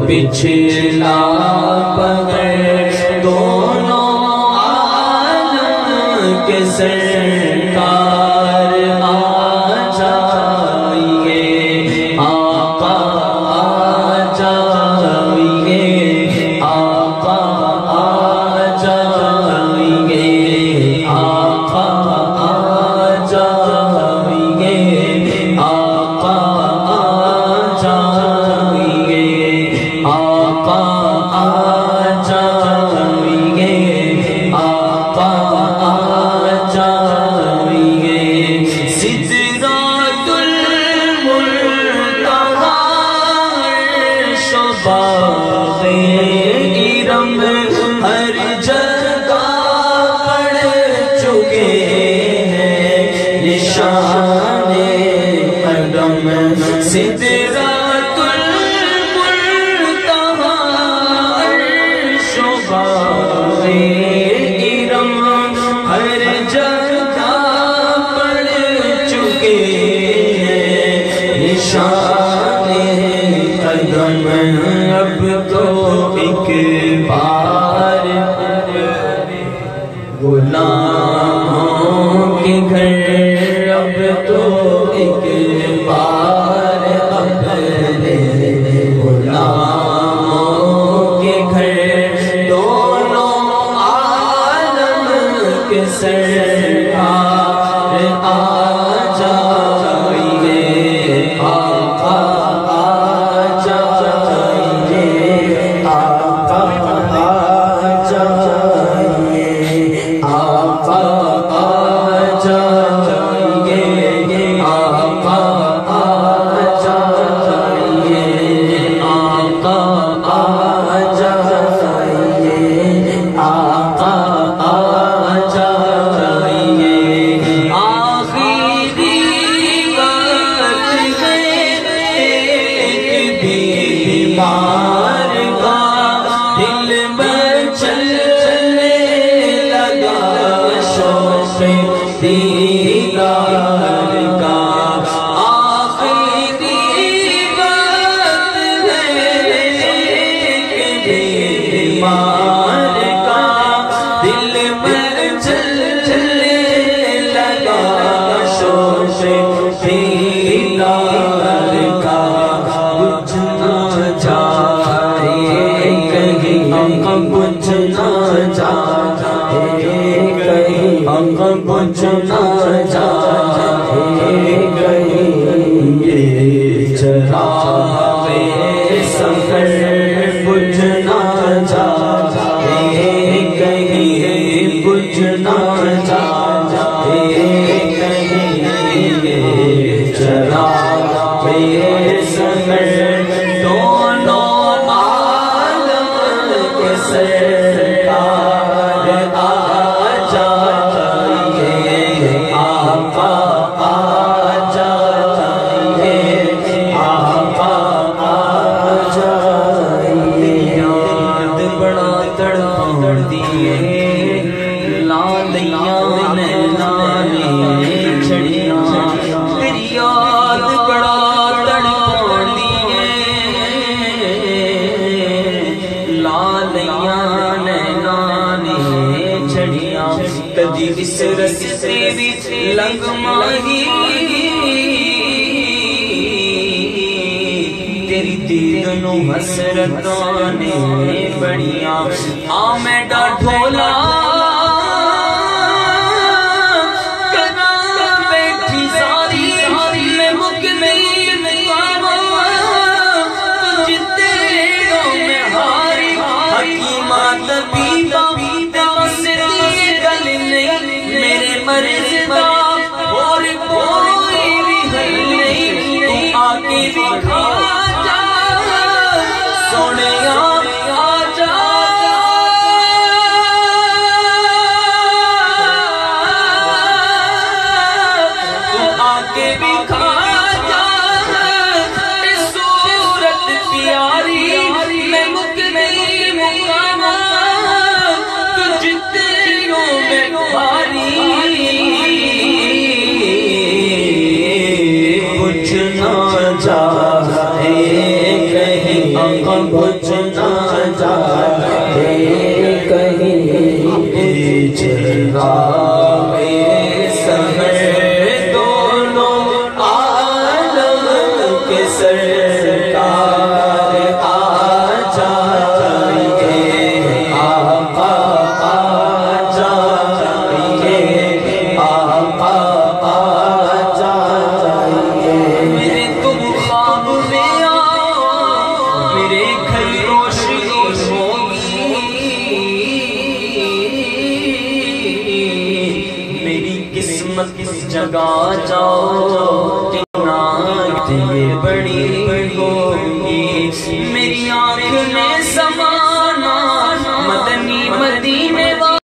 پچھلا بغیر دونوں عالم کے سرکار آ جائیے، آقا آ جائیے، آقا آ جائیے، آقا آ جائیے، آقا آ جائیے، آقا آ جائیے، آقا آ جائیے، سدرۃ المنتہا عرش و باغ ارم ہر جگہ پڑ چکے ہیں نشان قدم، سدرۃ المنتہا عرش و باغ ارم ہر جگہ پڑ چکے ہیں نشان قدم، اب تو ایک بار غلاموں کے گھر، اب تو ایک بار اپنے غلاموں کے گھر، دونوں عالم کے سرکار آ جائیے، آقا آ جائیے، آقا آ جائیے، آقا آ جائیے، آقا آ جائیے، آقا آ جائیے، آقا آ جائیے، آخری وقت ہے ایک بیمار کا دل میں چلنے لگا شوق دیدار کا، آخری وقت ہے ایک بیمار کا دل میں چلنے لگا شوق دیدار کا، کچھ نہ جائے کہیں کچھ نہ جائے کہیں کچھ نہ جائے کہیں، یہ چراغ سفر کچھ نہ جائے کہیں کچھ نہ جائے کہیں، یہ چراغ سفر دونوں عالم کے سرکار آ جائیے، آقا آ جائیے، آقا آ جائیے، یاد بڑا تڑپتی ہے لالیاں نینانے چھڑیاں، تیری یاد بڑا تڑپتی ہے لالیاں نینانے چھڑیاں، کدی اس رستے وچ لنگ ماہی تیری دید نو حسرتاں نے بڑیاں، آ میڈا ڈھولا کراں بیٹھی ساری میں مک نہیں مقاماں، تجھ تیروں میں ہاری حکیمہ طبیبہ بس یہ گل نہیں، میرے مرض دا اور کوئی بھی حل نہیں، تو آ کے دکھا جا سونیا، آ جا قسمت کس جگہ جاؤ عنایت یہ بڑی ہوگی میری آنکھ میں سما